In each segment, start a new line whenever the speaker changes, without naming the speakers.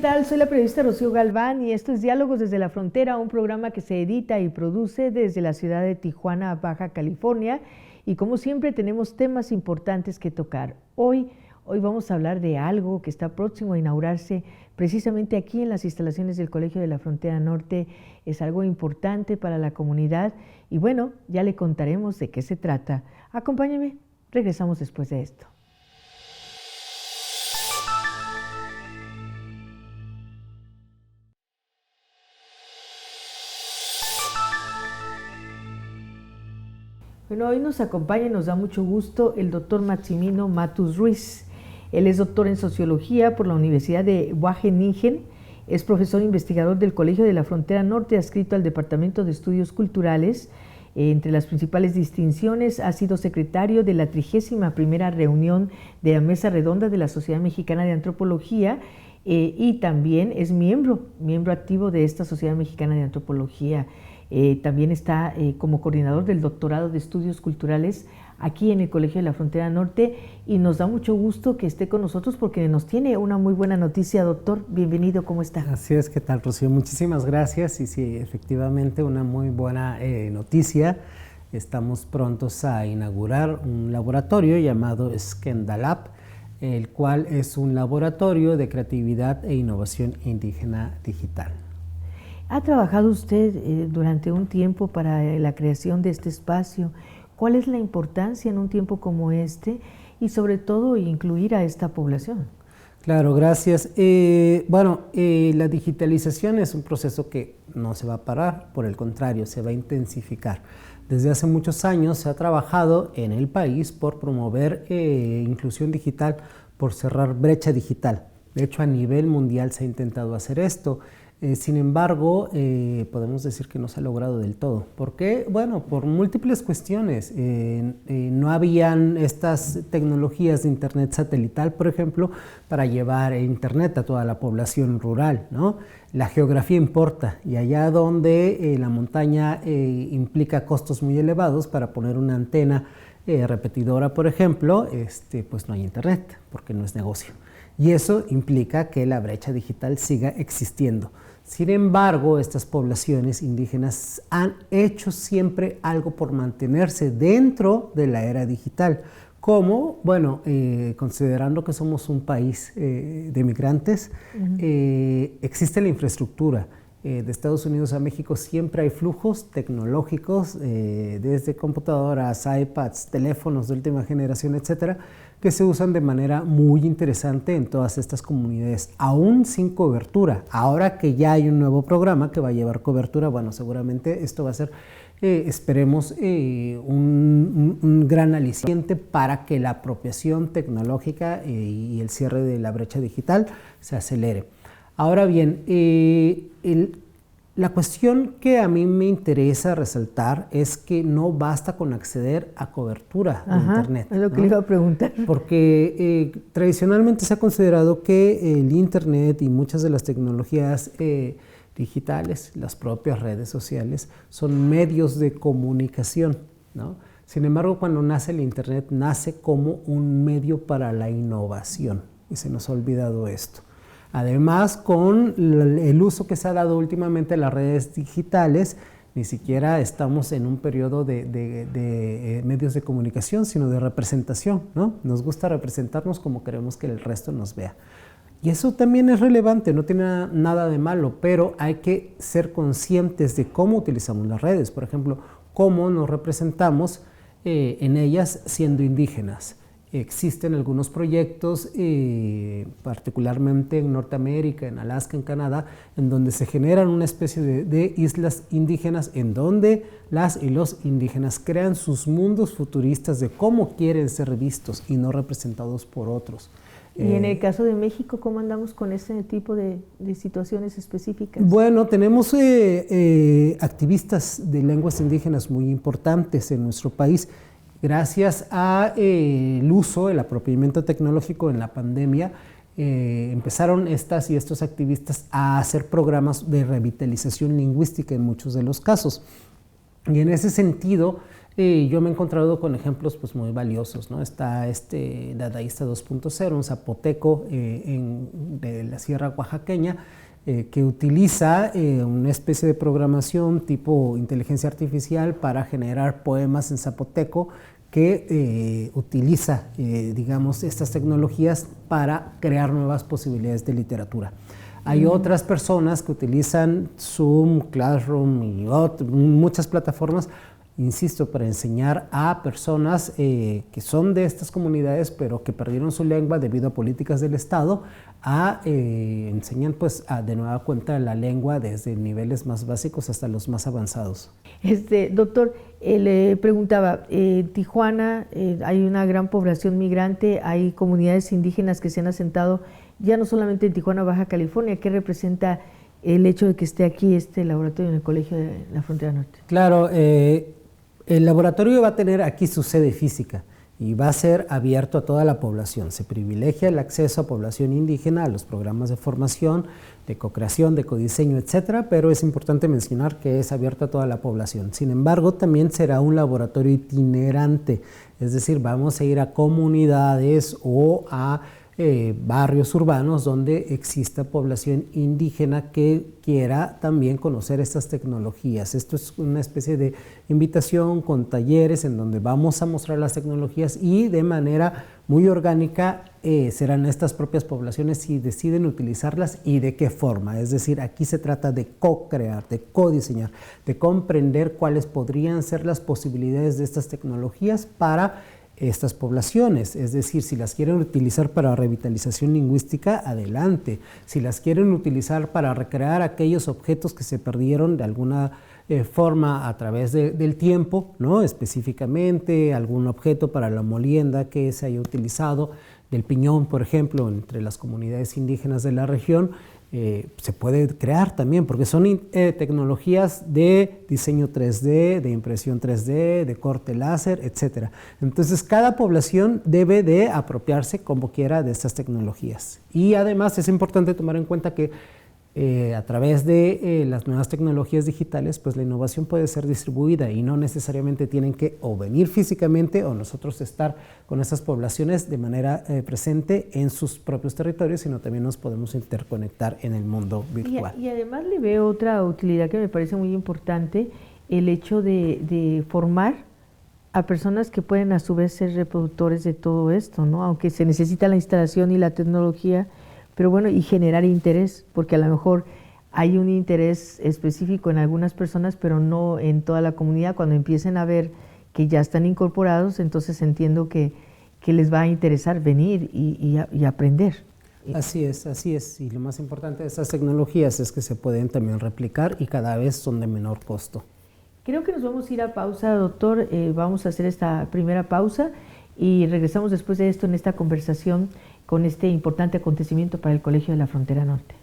tal? Soy la periodista Rocío Galván y esto es Diálogos desde la Frontera, un programa que se edita y produce desde la ciudad de Tijuana, Baja California. Y como siempre tenemos temas importantes que tocar. Hoy vamos a hablar de algo que está próximo a inaugurarse precisamente aquí en las instalaciones del Colegio de la Frontera Norte. Es algo importante para la comunidad y bueno, ya le contaremos de qué se trata. Acompáñeme, regresamos después de esto. Bueno, hoy nos acompaña y nos da mucho gusto el doctor Maximino Matus Ruiz. Él es doctor en Sociología por la Universidad de Wageningen, es profesor investigador del Colegio de la Frontera Norte, adscrito al Departamento de Estudios Culturales. Entre las principales distinciones, ha sido secretario de la 31ª reunión de la Mesa Redonda de la Sociedad Mexicana de Antropología y también es miembro activo de esta Sociedad Mexicana de Antropología. También está como coordinador del Doctorado de Estudios Culturales aquí en el Colegio de la Frontera Norte y nos da mucho gusto que esté con nosotros porque nos tiene una muy buena noticia, doctor. Bienvenido, ¿cómo está?
Así es, ¿qué tal, Rocío? Muchísimas gracias y sí, efectivamente una muy buena noticia. Estamos prontos a inaugurar un laboratorio llamado Skendalab, el cual es un laboratorio de creatividad e innovación indígena digital.
¿Ha trabajado usted durante un tiempo para la creación de este espacio? ¿Cuál es la importancia en un tiempo como este y sobre todo incluir a esta población?
Claro, gracias. La digitalización es un proceso que no se va a parar, por el contrario, se va a intensificar. Desde hace muchos años se ha trabajado en el país por promover inclusión digital, por cerrar brecha digital. De hecho, a nivel mundial se ha intentado hacer esto. Sin embargo, podemos decir que no se ha logrado del todo. ¿Por qué? Bueno, por múltiples cuestiones. No habían estas tecnologías de internet satelital, por ejemplo, para llevar internet a toda la población rural, ¿no? La geografía importa y allá donde la montaña implica costos muy elevados para poner una antena repetidora, por ejemplo, pues no hay internet porque no es negocio. Y eso implica que la brecha digital siga existiendo. Sin embargo, estas poblaciones indígenas han hecho siempre algo por mantenerse dentro de la era digital, como, considerando que somos un país de migrantes, existe la infraestructura. De Estados Unidos a México siempre hay flujos tecnológicos, desde computadoras, iPads, teléfonos de última generación, etcétera, que se usan de manera muy interesante en todas estas comunidades, aún sin cobertura. Ahora que ya hay un nuevo programa que va a llevar cobertura, bueno, seguramente esto va a ser, esperemos, un gran aliciente para que la apropiación tecnológica y el cierre de la brecha digital se acelere. Ahora bien, la cuestión que a mí me interesa resaltar es que no basta con acceder a cobertura de internet.
Es lo que le iba a preguntar.
Porque tradicionalmente se ha considerado que el internet y muchas de las tecnologías digitales, las propias redes sociales, son medios de comunicación, ¿no? Sin embargo, cuando nace el internet, nace como un medio para la innovación y se nos ha olvidado esto. Además, con el uso que se ha dado últimamente a las redes digitales, ni siquiera estamos en un periodo de medios de comunicación, sino de representación, ¿no? Nos gusta representarnos como queremos que el resto nos vea. Y eso también es relevante, no tiene nada de malo, pero hay que ser conscientes de cómo utilizamos las redes. Por ejemplo, cómo nos representamos en ellas siendo indígenas. Existen algunos proyectos, particularmente en Norteamérica, en Alaska, en Canadá, en donde se generan una especie de islas indígenas en donde las y los indígenas crean sus mundos futuristas de cómo quieren ser vistos y no representados por otros.
Y en el caso de México, ¿cómo andamos con ese tipo de situaciones específicas?
Bueno, tenemos activistas de lenguas indígenas muy importantes en nuestro país. Gracias al uso, el apropiamiento tecnológico en la pandemia, empezaron estas y estos activistas a hacer programas de revitalización lingüística en muchos de los casos. Y en ese sentido, Y yo me he encontrado con ejemplos pues, muy valiosos, ¿no? Está este dadaísta 2.0, un zapoteco de la Sierra Oaxaqueña, que utiliza una especie de programación tipo inteligencia artificial para generar poemas en zapoteco que utiliza, digamos, estas tecnologías para crear nuevas posibilidades de literatura. Hay otras personas que utilizan Zoom, Classroom y muchas plataformas, insisto, para enseñar a personas que son de estas comunidades, pero que perdieron su lengua debido a políticas del Estado, enseñan pues de nueva cuenta la lengua desde niveles más básicos hasta los más avanzados.
Doctor, le preguntaba, en Tijuana hay una gran población migrante, hay comunidades indígenas que se han asentado ya no solamente en Tijuana, Baja California. ¿Qué representa el hecho de que esté aquí este laboratorio en el Colegio de la Frontera Norte?
Claro, el laboratorio va a tener aquí su sede física y va a ser abierto a toda la población. Se privilegia el acceso a población indígena a los programas de formación, de co-creación, de codiseño, etcétera, pero es importante mencionar que es abierto a toda la población. Sin embargo, también será un laboratorio itinerante, es decir, vamos a ir a comunidades o a barrios urbanos donde exista población indígena que quiera también conocer estas tecnologías. Esto es una especie de invitación con talleres en donde vamos a mostrar las tecnologías y de manera muy orgánica serán estas propias poblaciones si deciden utilizarlas y de qué forma. Es decir, aquí se trata de co-crear, de co-diseñar, de comprender cuáles podrían ser las posibilidades de estas tecnologías para estas poblaciones, es decir, si las quieren utilizar para revitalización lingüística, adelante. Si las quieren utilizar para recrear aquellos objetos que se perdieron de alguna forma a través del tiempo, ¿no? Específicamente algún objeto para la molienda que se haya utilizado, del piñón, por ejemplo, entre las comunidades indígenas de la región, se puede crear también, porque son tecnologías de diseño 3D, de impresión 3D, de corte láser, etc. Entonces, cada población debe de apropiarse como quiera de estas tecnologías. Y además es importante tomar en cuenta que a través de las nuevas tecnologías digitales, pues la innovación puede ser distribuida y no necesariamente tienen que o venir físicamente o nosotros estar con estas poblaciones de manera presente en sus propios territorios, sino también nos podemos interconectar en el mundo virtual.
Y además le veo otra utilidad que me parece muy importante, el hecho de formar a personas que pueden a su vez ser reproductores de todo esto, ¿no? Aunque se necesita la instalación y la tecnología, pero bueno, y generar interés, porque a lo mejor hay un interés específico en algunas personas, pero no en toda la comunidad. Cuando empiecen a ver que ya están incorporados, entonces entiendo que les va a interesar venir y aprender.
Así es, y lo más importante de estas tecnologías es que se pueden también replicar y cada vez son de menor costo.
Creo que nos vamos a ir a pausa, doctor, vamos a hacer esta primera pausa y regresamos después de esto en esta conversación con este importante acontecimiento para el Colegio de la Frontera Norte.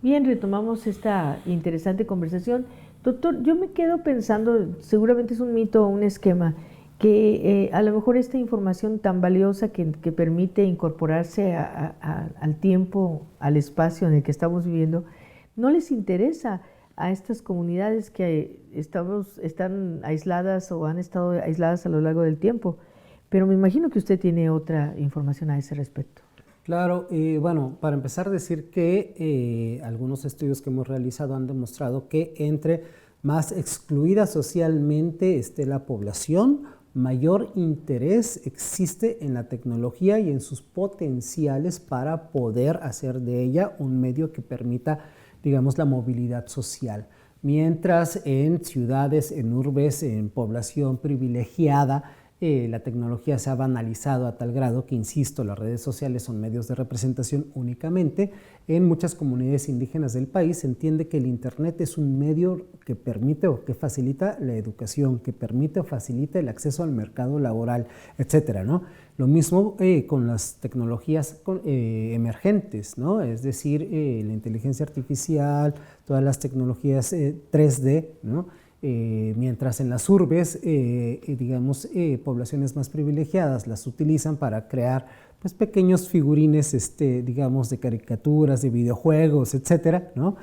Bien, retomamos esta interesante conversación. Doctor, yo me quedo pensando, seguramente es un mito o un esquema, que a lo mejor esta información tan valiosa que permite incorporarse al tiempo, al espacio en el que estamos viviendo, no les interesa a estas comunidades que están aisladas o han estado aisladas a lo largo del tiempo. Pero me imagino que usted tiene otra información a ese respecto.
Claro, bueno, para empezar decir que algunos estudios que hemos realizado han demostrado que entre más excluida socialmente esté la población, mayor interés existe en la tecnología y en sus potenciales para poder hacer de ella un medio que permita, digamos, la movilidad social. Mientras en ciudades, en urbes, en población privilegiada, la tecnología se ha banalizado a tal grado que, insisto, las redes sociales son medios de representación únicamente. En muchas comunidades indígenas del país se entiende que el Internet es un medio que permite o que facilita la educación, que permite o facilita el acceso al mercado laboral, etcétera, ¿no? Lo mismo con las tecnologías emergentes, ¿no? Es decir, la inteligencia artificial, todas las tecnologías 3D, ¿no? Mientras en las urbes, digamos, poblaciones más privilegiadas las utilizan para crear pues, pequeños figurines, digamos, de caricaturas, de videojuegos, etcétera, ¿no?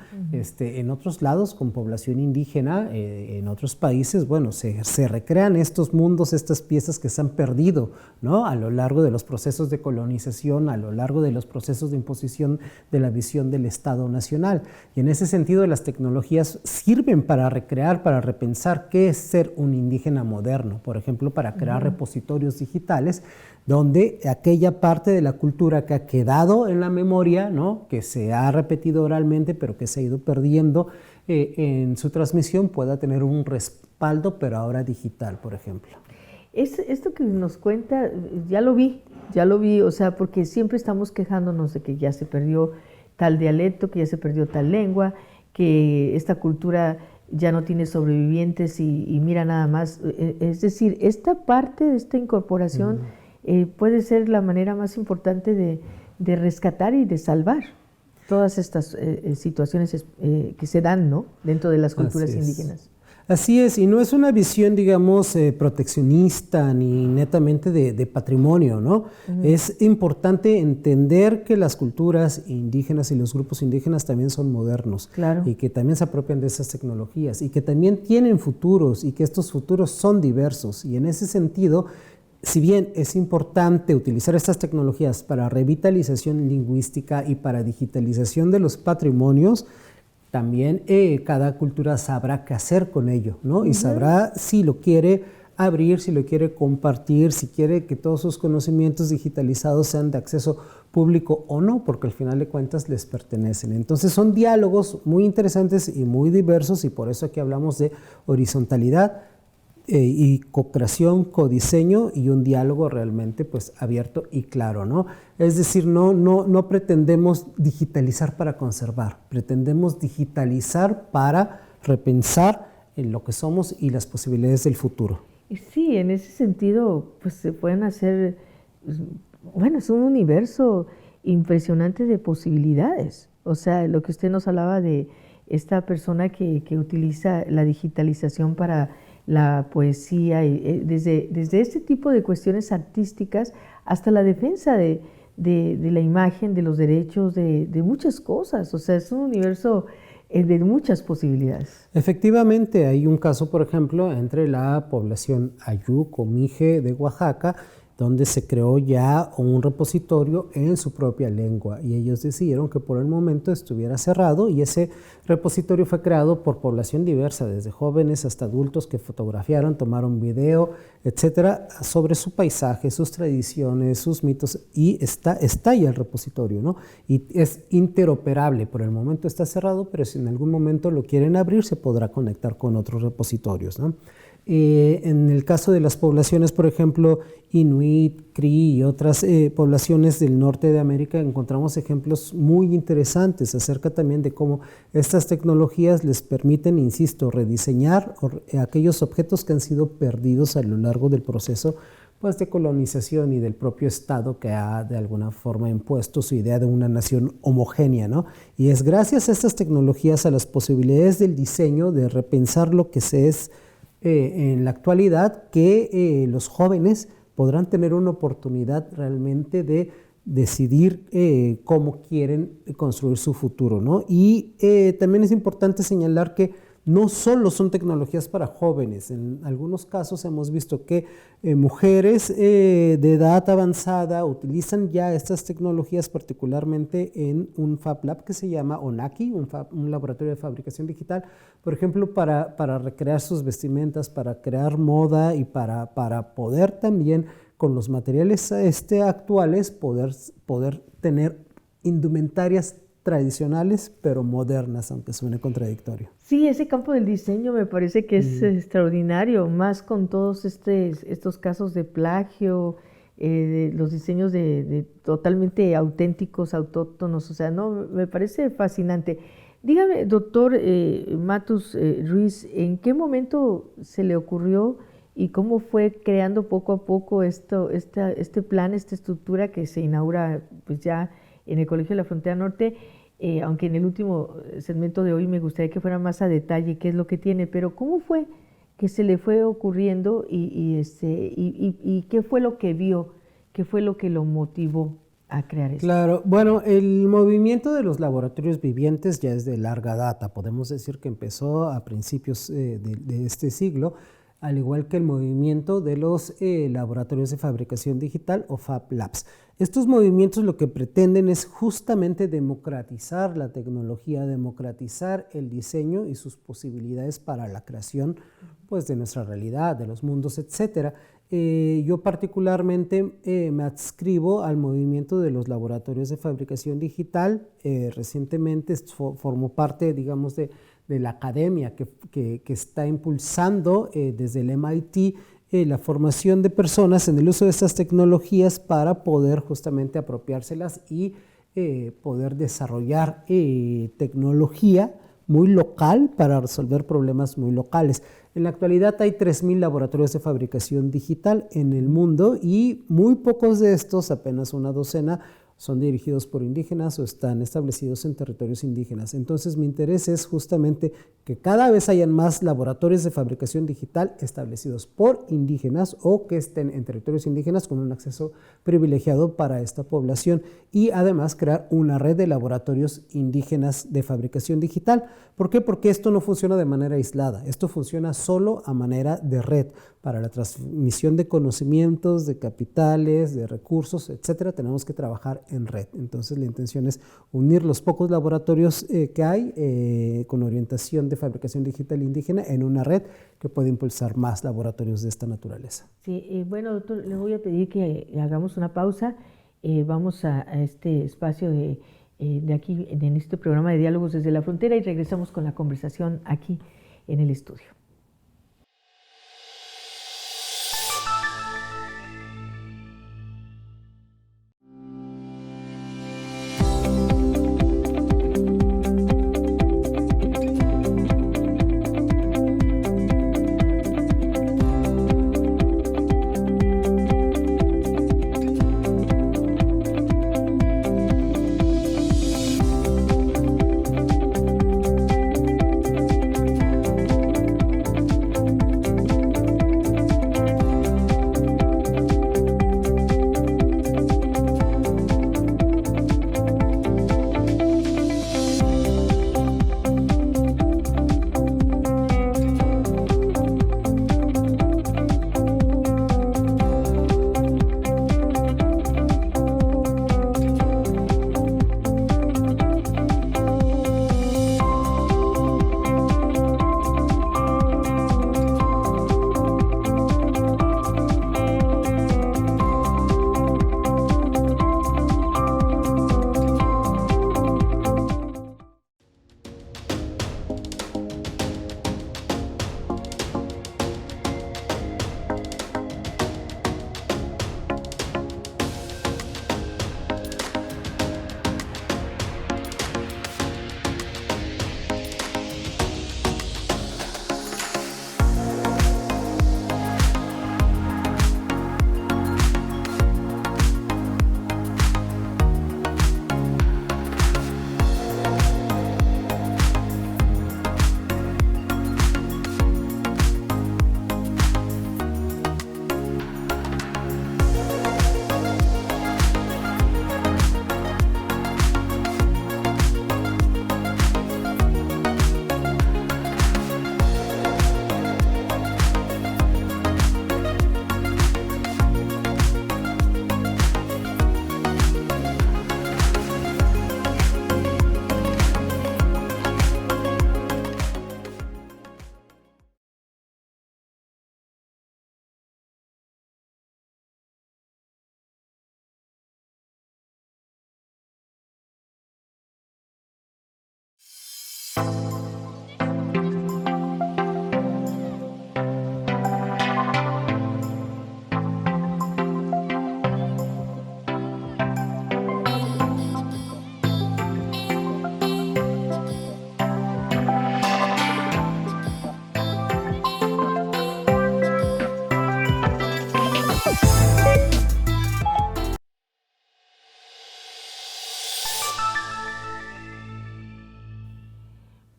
En otros lados, con población indígena, en otros países, bueno, se recrean estos mundos, estas piezas que se han perdido, ¿no? A lo largo de los procesos de colonización, a lo largo de los procesos de imposición de la visión del Estado nacional. Y en ese sentido, las tecnologías sirven para recrear, para repensar qué es ser un indígena moderno, por ejemplo, para crear repositorios digitales donde aquella parte de la cultura que ha quedado en la memoria, ¿no? Que se ha repetido oralmente, pero que se ha ido perdiendo en su transmisión, pueda tener un respaldo, pero ahora digital, por ejemplo.
Esto que nos cuenta, ya lo vi, o sea, porque siempre estamos quejándonos de que ya se perdió tal dialecto, que ya se perdió tal lengua, que esta cultura ya no tiene sobrevivientes y mira nada más. Es decir, esta parte de esta incorporación puede ser la manera más importante de rescatar y de salvar todas estas situaciones que se dan, ¿no? Dentro de las culturas indígenas.
Así es, y no es una visión, digamos, proteccionista ni netamente de patrimonio, ¿no? Es importante entender que las culturas indígenas y los grupos indígenas también son modernos,
claro,
y que también se apropian de esas tecnologías y que también tienen futuros y que estos futuros son diversos. Y en ese sentido, si bien es importante utilizar estas tecnologías para revitalización lingüística y para digitalización de los patrimonios, también cada cultura sabrá qué hacer con ello, ¿no? Y sabrá si lo quiere abrir, si lo quiere compartir, si quiere que todos sus conocimientos digitalizados sean de acceso público o no, porque al final de cuentas les pertenecen. Entonces son diálogos muy interesantes y muy diversos, y por eso aquí hablamos de horizontalidad y co-creación, codiseño y un diálogo realmente pues abierto y claro, ¿no? Es decir, no pretendemos digitalizar para conservar, pretendemos digitalizar para repensar en lo que somos y las posibilidades del futuro.
Sí, en ese sentido pues se pueden hacer, bueno, es un universo impresionante de posibilidades. O sea, lo que usted nos hablaba de esta persona que utiliza la digitalización para la poesía, y desde este tipo de cuestiones artísticas hasta la defensa de la imagen, de los derechos, de muchas cosas. O sea, es un universo de muchas posibilidades.
Efectivamente, hay un caso, por ejemplo, entre la población Ayú, Comije de Oaxaca, donde se creó ya un repositorio en su propia lengua, y ellos decidieron que por el momento estuviera cerrado, y ese repositorio fue creado por población diversa, desde jóvenes hasta adultos que fotografiaron, tomaron video, etcétera, sobre su paisaje, sus tradiciones, sus mitos, y está ya el repositorio, ¿no? Y es interoperable. Por el momento está cerrado, pero si en algún momento lo quieren abrir, se podrá conectar con otros repositorios, ¿no? En el caso de las poblaciones, por ejemplo, Inuit, Cree y otras poblaciones del norte de América, encontramos ejemplos muy interesantes acerca también de cómo estas tecnologías les permiten, insisto, rediseñar aquellos objetos que han sido perdidos a lo largo del proceso pues, de colonización y del propio Estado que ha de alguna forma impuesto su idea de una nación homogénea, ¿no? Y es gracias a estas tecnologías, a las posibilidades del diseño, de repensar lo que se es en la actualidad que los jóvenes podrán tener una oportunidad realmente de decidir cómo quieren construir su futuro, ¿no? Y también es importante señalar que no solo son tecnologías para jóvenes. En algunos casos hemos visto que mujeres de edad avanzada utilizan ya estas tecnologías, particularmente en un Fab Lab que se llama ONAKI, un laboratorio de fabricación digital, por ejemplo, para recrear sus vestimentas, para crear moda y para poder también, con los materiales actuales, poder tener indumentarias tradicionales, pero modernas, aunque suene contradictorio.
Sí, ese campo del diseño me parece que es extraordinario, más con todos estos casos de plagio, de los diseños de totalmente auténticos, autóctonos, o sea, no, me parece fascinante. Dígame, doctor Matus Ruiz, ¿en qué momento se le ocurrió y cómo fue creando poco a poco este plan, esta estructura que se inaugura pues ya en el Colegio de la Frontera Norte? Aunque en el último segmento de hoy me gustaría que fuera más a detalle qué es lo que tiene, pero ¿cómo fue que se le fue ocurriendo y qué fue lo que vio, qué fue lo que lo motivó a crear esto?
Claro, bueno, el movimiento de los laboratorios vivientes ya es de larga data, podemos decir que empezó a principios de este siglo, al igual que el movimiento de los laboratorios de fabricación digital o Fab Labs. Estos movimientos lo que pretenden es justamente democratizar la tecnología, democratizar el diseño y sus posibilidades para la creación pues, de nuestra realidad, de los mundos, etc. Yo particularmente me adscribo al movimiento de los laboratorios de fabricación digital. Recientemente formó parte, digamos, de la academia que está impulsando desde el MIT la formación de personas en el uso de estas tecnologías para poder justamente apropiárselas y poder desarrollar tecnología muy local para resolver problemas muy locales. En la actualidad hay 3,000 laboratorios de fabricación digital en el mundo y muy pocos de estos, apenas una docena, son dirigidos por indígenas o están establecidos en territorios indígenas. Entonces mi interés es justamente que cada vez hayan más laboratorios de fabricación digital establecidos por indígenas o que estén en territorios indígenas con un acceso privilegiado para esta población y además crear una red de laboratorios indígenas de fabricación digital. ¿Por qué? Porque esto no funciona de manera aislada, esto funciona solo a manera de red. Para la transmisión de conocimientos, de capitales, de recursos, etcétera, tenemos que trabajar en red. Entonces la intención es unir los pocos laboratorios que hay con orientación de fabricación digital indígena en una red que puede impulsar más laboratorios de esta naturaleza.
Sí, bueno, doctor, le voy a pedir que hagamos una pausa. Vamos a este espacio de aquí, en este programa de Diálogos desde la Frontera y regresamos con la conversación aquí en el estudio.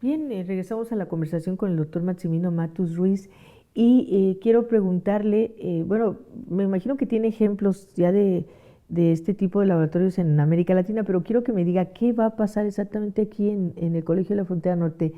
Bien, regresamos a la conversación con el doctor Maximino Matus Ruiz y quiero preguntarle, bueno, me imagino que tiene ejemplos ya de este tipo de laboratorios en América Latina, pero quiero que me diga qué va a pasar exactamente aquí en el Colegio de la Frontera Norte.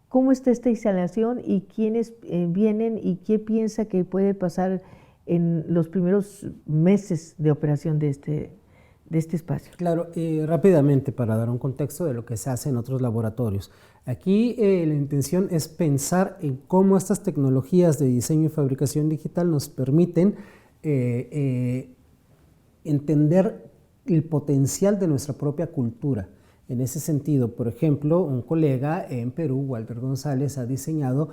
¿Cómo está esta instalación y quiénes vienen y qué piensa que puede pasar en los primeros meses de operación de este espacio?
Claro, rápidamente para dar un contexto de lo que se hace en otros laboratorios. Aquí la intención es pensar en cómo estas tecnologías de diseño y fabricación digital nos permiten entender el potencial de nuestra propia cultura. En ese sentido, por ejemplo, un colega en Perú, Walter González, ha diseñado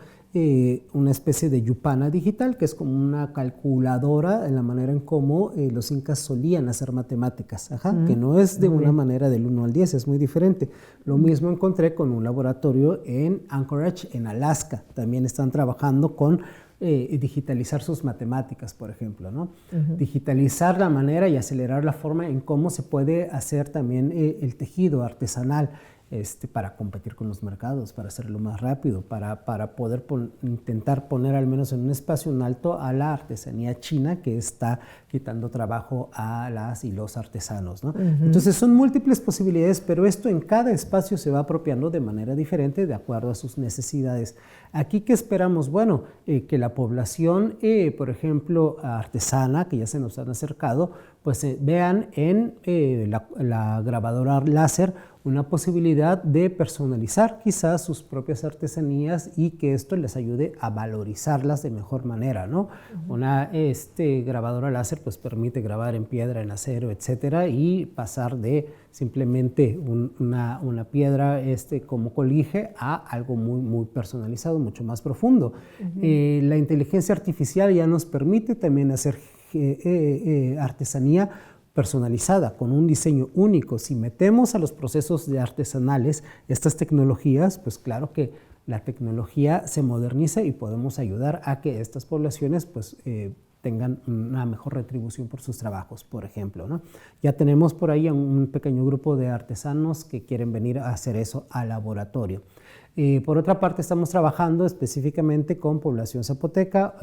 una especie de yupana digital, que es como una calculadora en la manera en cómo los incas solían hacer matemáticas, que no es de una manera del 1 al 10, es muy diferente. Lo mismo encontré con un laboratorio en Anchorage, en Alaska. También están trabajando con digitalizar sus matemáticas, por ejemplo, ¿no? Digitalizar la manera y acelerar la forma en cómo se puede hacer también el tejido artesanal para competir con los mercados, para hacerlo más rápido, para poder intentar poner al menos en un espacio un alto a la artesanía china que está quitando trabajo a las y los artesanos, ¿no? Entonces son múltiples posibilidades, pero esto en cada espacio se va apropiando de manera diferente de acuerdo a sus necesidades. Aquí, ¿qué esperamos? Bueno, que la población, por ejemplo, artesana, que ya se nos han acercado, pues vean en la grabadora láser una posibilidad de personalizar quizás sus propias artesanías y que esto les ayude a valorizarlas de mejor manera, ¿no? Una grabadora láser pues permite grabar en piedra, en acero, etcétera, y pasar de simplemente una piedra como colige a algo muy, muy personalizado, mucho más profundo. La inteligencia artificial ya nos permite también hacer artesanía personalizada, con un diseño único. Si metemos a los procesos artesanales estas tecnologías, pues claro que la tecnología se moderniza y podemos ayudar a que estas poblaciones pues, tengan una mejor retribución por sus trabajos, por ejemplo, ¿no? Ya tenemos por ahí un pequeño grupo de artesanos que quieren venir a hacer eso al laboratorio. Por otra parte, estamos trabajando específicamente con población zapoteca.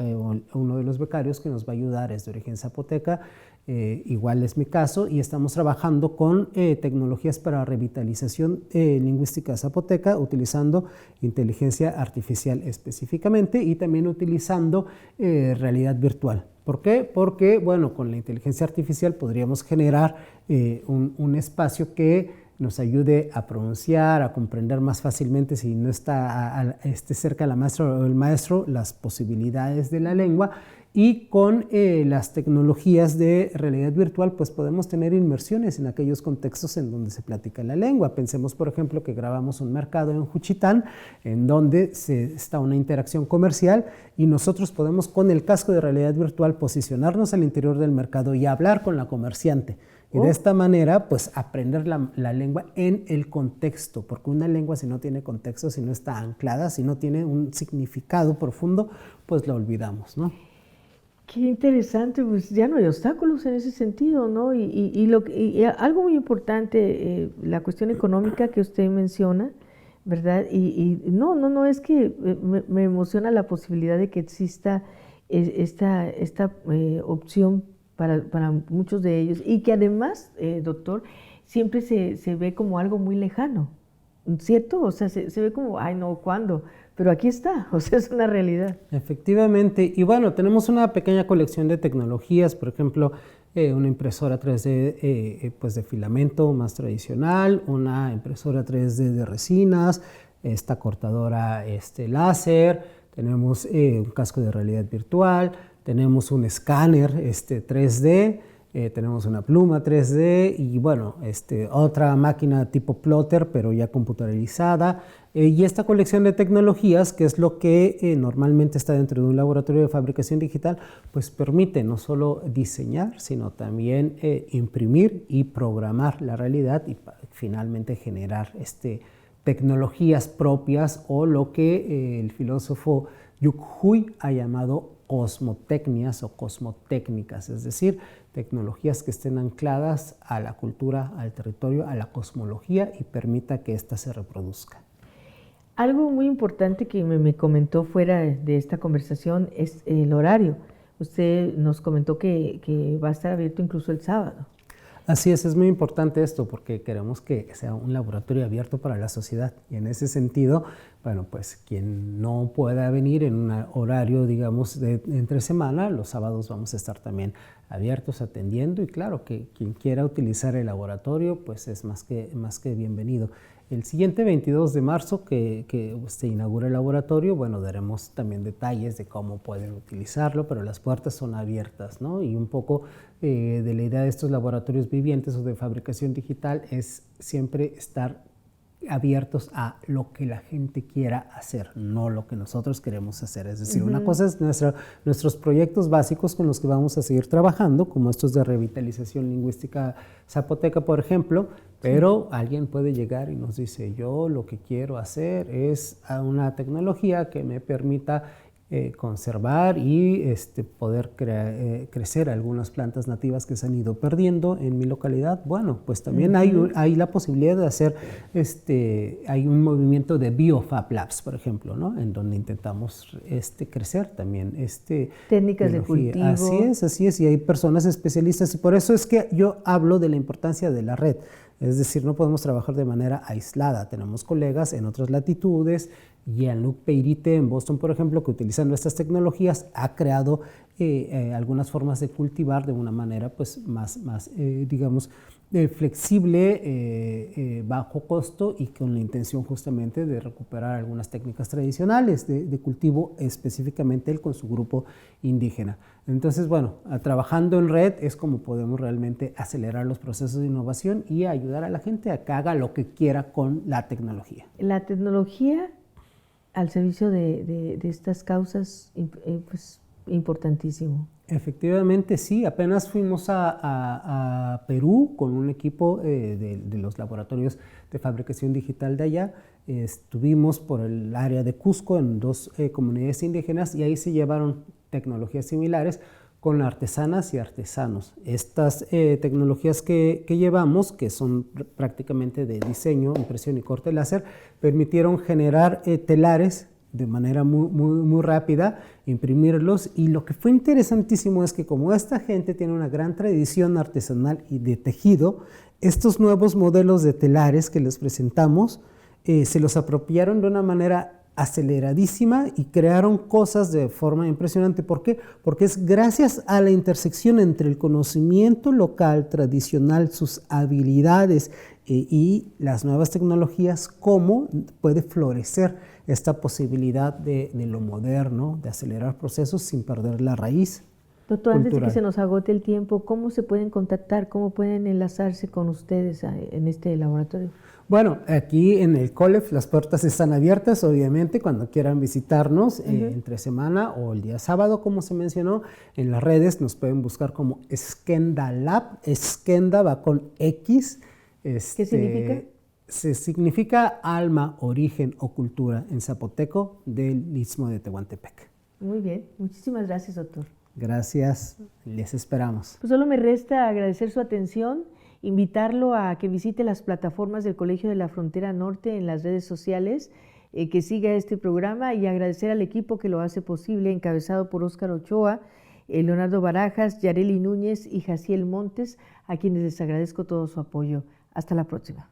Uno de los becarios que nos va a ayudar es de origen zapoteca, igual es mi caso, y estamos trabajando con tecnologías para revitalización lingüística zapoteca, utilizando inteligencia artificial específicamente y también utilizando realidad virtual. ¿Por qué? Porque, bueno, con la inteligencia artificial podríamos generar un espacio que nos ayude a pronunciar, a comprender más fácilmente, si no está cerca la maestra o el maestro, las posibilidades de la lengua. Y con las tecnologías de realidad virtual, pues podemos tener inmersiones en aquellos contextos en donde se platica la lengua. Pensemos, por ejemplo, que grabamos un mercado en Juchitán, en donde está una interacción comercial y nosotros podemos, con el casco de realidad virtual, posicionarnos al interior del mercado y hablar con la comerciante. Y de esta manera, pues aprender la lengua en el contexto, porque una lengua si no tiene contexto, si no está anclada, si no tiene un significado profundo, pues la olvidamos, ¿no?
Qué interesante, pues ya no hay obstáculos en ese sentido, ¿no? Y algo muy importante, la cuestión económica que usted menciona, ¿verdad? No, es que me emociona la posibilidad de que exista esta opción para muchos de ellos y que además, doctor, siempre se ve como algo muy lejano, ¿cierto? O sea, se ve como, ay no, ¿cuándo? Pero aquí está, o sea, es una realidad.
Efectivamente, y bueno, tenemos una pequeña colección de tecnologías, por ejemplo, una impresora 3D pues de filamento más tradicional, una impresora 3D de resinas, esta cortadora láser, tenemos un casco de realidad virtual, tenemos un escáner 3D tenemos una pluma 3D y bueno, otra máquina tipo plotter, pero ya computarizada. Y esta colección de tecnologías, que es lo que normalmente está dentro de un laboratorio de fabricación digital, pues permite no solo diseñar, sino también imprimir y programar la realidad y finalmente generar tecnologías propias o lo que el filósofo Yuk Hui ha llamado cosmotecnias o cosmotécnicas, es decir, tecnologías que estén ancladas a la cultura, al territorio, a la cosmología y permita que ésta se reproduzca.
Algo muy importante que me comentó fuera de esta conversación es el horario. Usted nos comentó que va a estar abierto incluso el sábado.
Así es muy importante esto porque queremos que sea un laboratorio abierto para la sociedad y en ese sentido, bueno, pues quien no pueda venir en un horario, digamos, de entre semana, los sábados vamos a estar también abiertos atendiendo y claro que quien quiera utilizar el laboratorio, pues es más que bienvenido. El siguiente 22 de marzo que se inaugura el laboratorio, bueno, daremos también detalles de cómo pueden utilizarlo, pero las puertas son abiertas, ¿no? Y un poco de la idea de estos laboratorios vivientes o de fabricación digital es siempre estar abiertos a lo que la gente quiera hacer, no lo que nosotros queremos hacer. Es decir, una cosa es nuestros proyectos básicos con los que vamos a seguir trabajando, como estos de revitalización lingüística zapoteca, por ejemplo, pero alguien puede llegar y nos dice, yo lo que quiero hacer es una tecnología que me permita conservar y poder crecer algunas plantas nativas que se han ido perdiendo en mi localidad. Bueno, pues también hay la posibilidad de hacer, hay un movimiento de BioFab Labs, por ejemplo, ¿no? En donde intentamos crecer también
técnicas de cultivo.
Así es, y hay personas especialistas y por eso es que yo hablo de la importancia de la red. Es decir, no podemos trabajar de manera aislada. Tenemos colegas en otras latitudes. Jean-Luc Peirite en Boston, por ejemplo, que utilizando estas tecnologías ha creado algunas formas de cultivar de una manera pues, más digamos, flexible, bajo costo y con la intención justamente de recuperar algunas técnicas tradicionales de cultivo, específicamente él con su grupo indígena. Entonces, bueno, trabajando en red es como podemos realmente acelerar los procesos de innovación y ayudar a la gente a que haga lo que quiera con la tecnología.
La tecnología al servicio de estas causas, pues importantísimo.
Efectivamente, sí. Apenas fuimos a Perú con un equipo de los laboratorios de fabricación digital de allá. Estuvimos por el área de Cusco en 2 comunidades indígenas y ahí se llevaron tecnologías similares con artesanas y artesanos. Estas tecnologías que llevamos, que son prácticamente de diseño, impresión y corte láser, permitieron generar telares de manera muy rápida, imprimirlos, y lo que fue interesantísimo es que como esta gente tiene una gran tradición artesanal y de tejido, estos nuevos modelos de telares que les presentamos se los apropiaron de una manera aceleradísima y crearon cosas de forma impresionante. ¿Por qué? Porque es gracias a la intersección entre el conocimiento local, tradicional, sus habilidades y las nuevas tecnologías, cómo puede florecer esta posibilidad de lo moderno, de acelerar procesos sin perder la raíz.
Doctor, antes de que se nos agote el tiempo, ¿cómo se pueden contactar? ¿Cómo pueden enlazarse con ustedes en este laboratorio?
Bueno, aquí en el COLEF las puertas están abiertas, obviamente, cuando quieran visitarnos entre semana o el día sábado, como se mencionó. En las redes nos pueden buscar como Skenda Lab. Skenda va con X.
¿Qué significa?
Significa alma, origen o cultura en zapoteco del Istmo de Tehuantepec.
Muy bien, muchísimas gracias, doctor.
Gracias, les esperamos.
Pues solo me resta agradecer su atención, invitarlo a que visite las plataformas del Colegio de la Frontera Norte en las redes sociales, que siga este programa y agradecer al equipo que lo hace posible, encabezado por Óscar Ochoa, Leonardo Barajas, Yareli Núñez y Jaciel Montes, a quienes les agradezco todo su apoyo. Hasta la próxima.